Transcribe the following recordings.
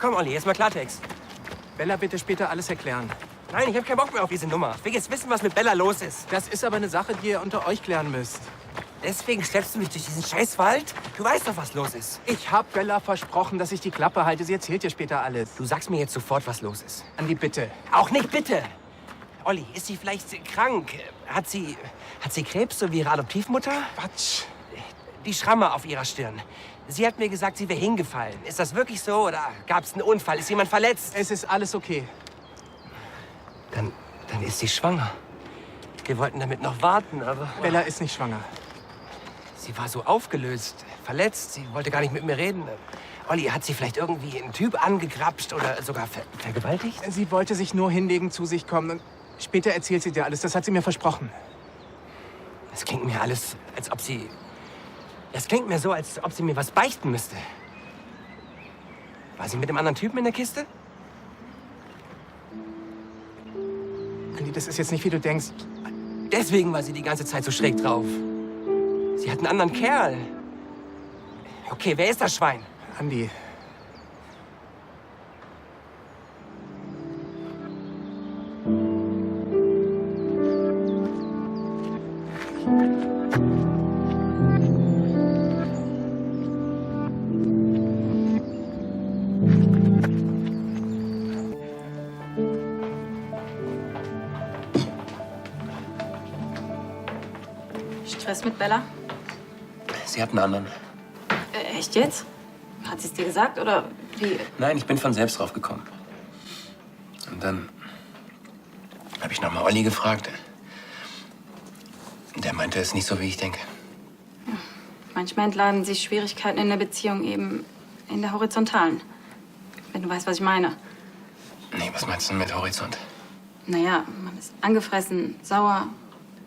komm, Olli, jetzt mal Klartext. Bella, bitte später alles erklären. Nein, ich habe keinen Bock mehr auf diese Nummer. Ich will jetzt wissen, was mit Bella los ist. Das ist aber eine Sache, die ihr unter euch klären müsst. Deswegen schleppst du mich durch diesen Scheißwald? Du weißt doch, was los ist. Ich hab Bella versprochen, dass ich die Klappe halte. Sie erzählt dir später alles. Du sagst mir jetzt sofort, was los ist. Andi, bitte. Auch nicht, bitte. Olli, ist sie vielleicht krank? Hat sie Krebs, so wie ihre Adoptivmutter? Quatsch. Die Schramme auf ihrer Stirn. Sie hat mir gesagt, sie wäre hingefallen. Ist das wirklich so oder gab es einen Unfall? Ist jemand verletzt? Es ist alles okay. Dann ist sie schwanger. Wir wollten damit noch warten, aber... Bella ist nicht schwanger. Sie war so aufgelöst, verletzt. Sie wollte gar nicht mit mir reden. Olli, hat sie vielleicht irgendwie einen Typ angegrapscht oder sogar vergewaltigt? Sie wollte sich nur hinlegen, zu sich kommen. Und später erzählt sie dir alles. Das hat sie mir versprochen. Das klingt mir alles, als ob sie... Das klingt mir so, als ob sie mir was beichten müsste. War sie mit dem anderen Typen in der Kiste? Andi, das ist jetzt nicht, wie du denkst. Deswegen war sie die ganze Zeit so schräg drauf. Sie hat einen anderen Kerl. Okay, wer ist das Schwein? Andi. Stress mit Bella? Sie hat einen anderen. Echt jetzt? Hat sie es dir gesagt oder wie? Nein, ich bin von selbst drauf gekommen. Und dann habe ich noch mal Olli gefragt. Der meinte, es ist nicht so, wie ich denke. Manchmal entladen sich Schwierigkeiten in der Beziehung eben in der Horizontalen. Wenn du weißt, was ich meine. Nee, was meinst du denn mit Horizont? Naja, man ist angefressen, sauer,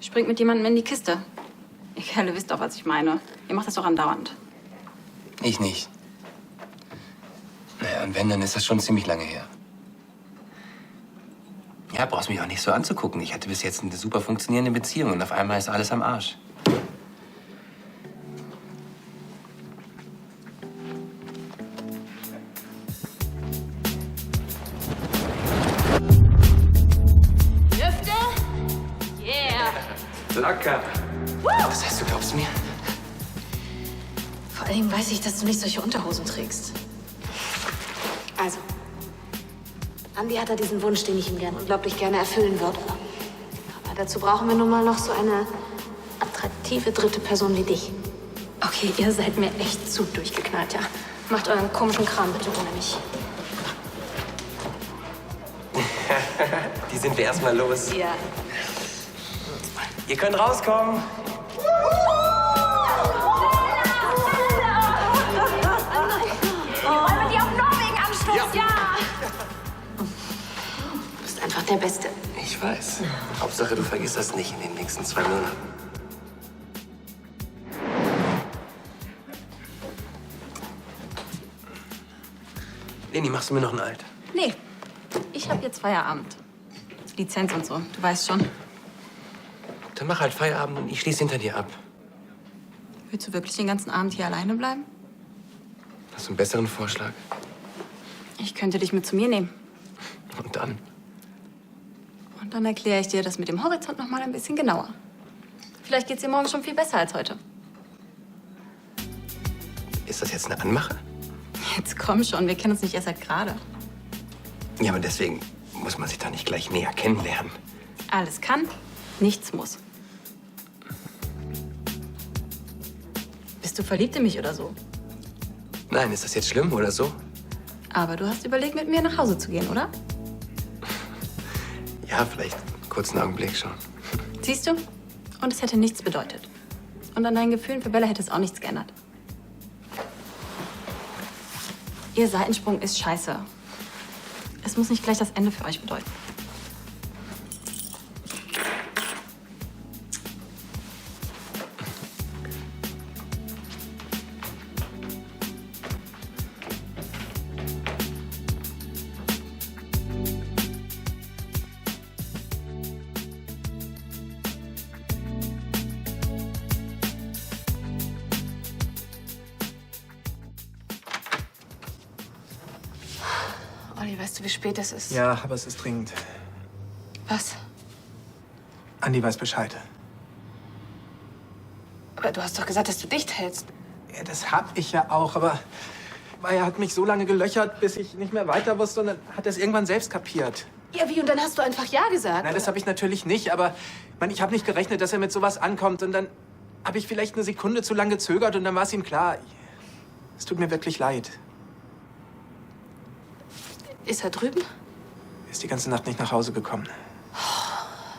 springt mit jemandem in die Kiste. Ihr Kerle wisst doch, was ich meine. Ihr macht das doch andauernd. Ich nicht. Naja, und wenn, dann ist das schon ziemlich lange her. Ja, brauchst mich auch nicht so anzugucken. Ich hatte bis jetzt eine super funktionierende Beziehung und auf einmal ist alles am Arsch. Lüfte? Yeah! Locker. Das heißt, du glaubst mir? Vor allem weiß ich, dass du nicht solche Unterhosen trägst. Also, Andi hat da diesen Wunsch, den ich ihm gern unglaublich gerne erfüllen würde. Aber dazu brauchen wir nun mal noch so eine attraktive dritte Person wie dich. Okay, ihr seid mir echt zu durchgeknallt, ja. Macht euren komischen Kram bitte ohne mich. Die sind wir erstmal los. Ja. Ihr könnt rauskommen. Wollen wir die auf Norwegen anstoßen? Ja. Du bist einfach der Beste. Ich weiß. Hauptsache, du vergisst das nicht in den nächsten 2 Monaten. Leni, machst du mir noch ein Alt? Nee, ich hab jetzt Feierabend. Lizenz und so, du weißt schon. Dann mach halt Feierabend und ich schließe hinter dir ab. Willst du wirklich den ganzen Abend hier alleine bleiben? Hast du einen besseren Vorschlag? Ich könnte dich mit zu mir nehmen. Und dann? Und dann erkläre ich dir das mit dem Horizont noch mal ein bisschen genauer. Vielleicht geht's dir morgen schon viel besser als heute. Ist das jetzt eine Anmache? Jetzt komm schon, wir kennen uns nicht erst seit gerade. Ja, aber deswegen muss man sich da nicht gleich näher kennenlernen. Alles kann, nichts muss. Bist du verliebt in mich oder so? Nein, ist das jetzt schlimm oder so? Aber du hast überlegt, mit mir nach Hause zu gehen, oder? Ja, vielleicht kurz einen Augenblick schon. Siehst du? Und es hätte nichts bedeutet. Und an deinen Gefühlen für Bella hätte es auch nichts geändert. Ihr Seitensprung ist scheiße. Es muss nicht gleich das Ende für euch bedeuten. Olli, weißt du, wie spät es ist? Ja, aber es ist dringend. Was? Andi weiß Bescheid. Aber du hast doch gesagt, dass du dicht hältst. Ja, das hab ich ja auch, aber er hat mich so lange gelöchert, bis ich nicht mehr weiter wusste und dann hat er es irgendwann selbst kapiert. Ja, wie? Und dann hast du einfach Ja gesagt? Nein, das habe ich natürlich nicht, aber ich habe nicht gerechnet, dass er mit sowas ankommt und dann habe ich vielleicht eine Sekunde zu lange gezögert und dann war es ihm klar. Es tut mir wirklich leid. Ist er drüben? Er ist die ganze Nacht nicht nach Hause gekommen.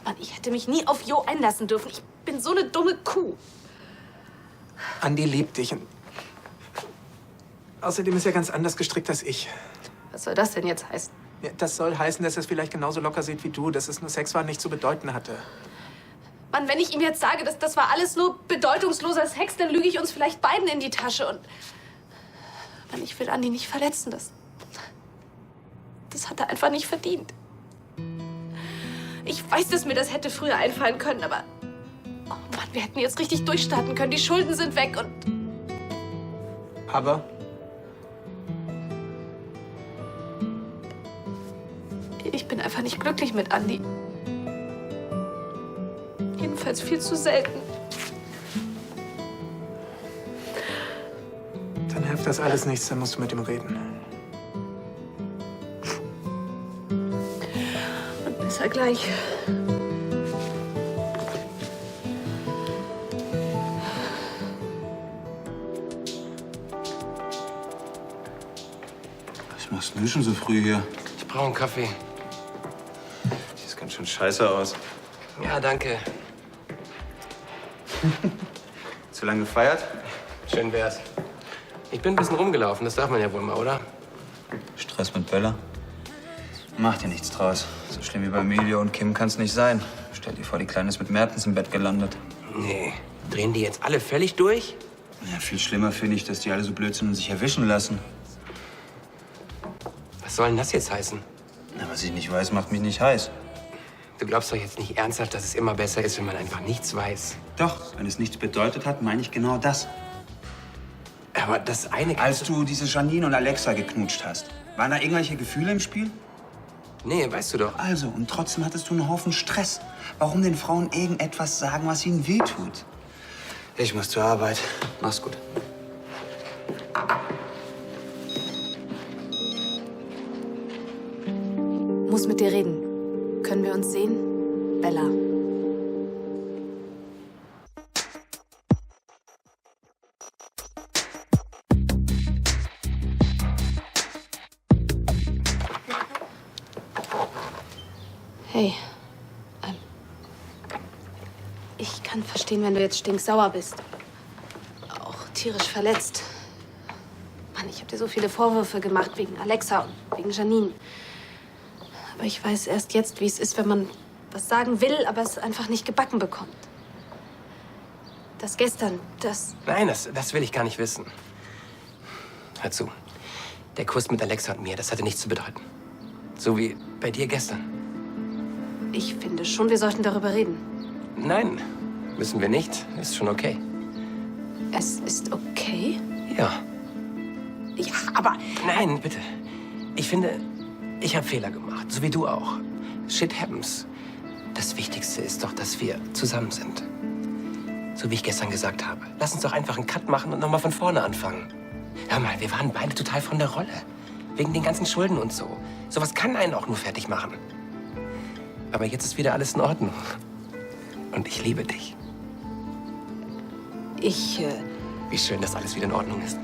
Mann, ich hätte mich nie auf Jo einlassen dürfen. Ich bin so eine dumme Kuh. Andi liebt dich und außerdem ist er ganz anders gestrickt als ich. Was soll das denn jetzt heißen? Ja, das soll heißen, dass er es vielleicht genauso locker sieht wie du, dass es nur Sex war und nicht zu bedeuten hatte. Mann, wenn ich ihm jetzt sage, dass das war alles nur bedeutungsloser Sex, dann lüge ich uns vielleicht beiden in die Tasche und... Mann, ich will Andi nicht verletzen. Das hat er einfach nicht verdient. Ich weiß, dass mir das hätte früher einfallen können, aber... Oh Mann, wir hätten jetzt richtig durchstarten können. Die Schulden sind weg und... Aber Ich bin einfach nicht glücklich mit Andi. Jedenfalls viel zu selten. dann hilft das alles nichts, dann musst du mit ihm reden. Und besser gleich. Was machst du schon so früh hier? Ich brauche einen Kaffee. Sieht ganz schön scheiße aus. Ja, danke. Zu lange gefeiert? Schön wär's. Ich bin ein bisschen rumgelaufen, das darf man ja wohl mal, oder? Stress mit Bella? Macht dir nichts draus. So schlimm wie bei Emilio und Kim kann's nicht sein. Stell dir vor, die Kleine ist mit Mertens im Bett gelandet. Nee. Drehen die jetzt alle völlig durch? Ja, viel schlimmer finde ich, dass die alle so blöd sind und sich erwischen lassen. Was soll denn das jetzt heißen? Na, was ich nicht weiß, macht mich nicht heiß. Du glaubst doch jetzt nicht ernsthaft, dass es immer besser ist, wenn man einfach nichts weiß. Doch, wenn es nichts bedeutet hat, meine ich genau das. Aber das eine... Als du diese Janine und Alexa geknutscht hast, waren da irgendwelche Gefühle im Spiel? Nee, weißt du doch. Also, und trotzdem hattest du einen Haufen Stress. Warum den Frauen irgendetwas sagen, was ihnen wehtut? Ich muss zur Arbeit. Mach's gut. Muss mit dir reden. Können wir uns sehen? Bella. Hey. Ich kann verstehen, wenn du jetzt stinksauer bist. Auch tierisch verletzt. Mann, ich habe dir so viele Vorwürfe gemacht wegen Alexa und wegen Janine. Aber ich weiß erst jetzt, wie es ist, wenn man was sagen will, aber es einfach nicht gebacken bekommt. Das gestern, das... Nein, das will ich gar nicht wissen. Hör zu. Der Kuss mit Alexa und mir, das hatte nichts zu bedeuten. So wie bei dir gestern. Ich finde schon, wir sollten darüber reden. Nein, müssen wir nicht. Ist schon okay. Es ist okay? Ja. Ja, aber... Nein, bitte. Ich finde, ich habe Fehler gemacht. So wie du auch. Shit happens. Das Wichtigste ist doch, dass wir zusammen sind. So wie ich gestern gesagt habe. Lass uns doch einfach einen Cut machen und nochmal von vorne anfangen. Hör mal, wir waren beide total von der Rolle. Wegen den ganzen Schulden und so. Sowas kann einen auch nur fertig machen. Aber jetzt ist wieder alles in Ordnung. Und ich liebe dich. Ich, Wie schön, dass alles wieder in Ordnung ist.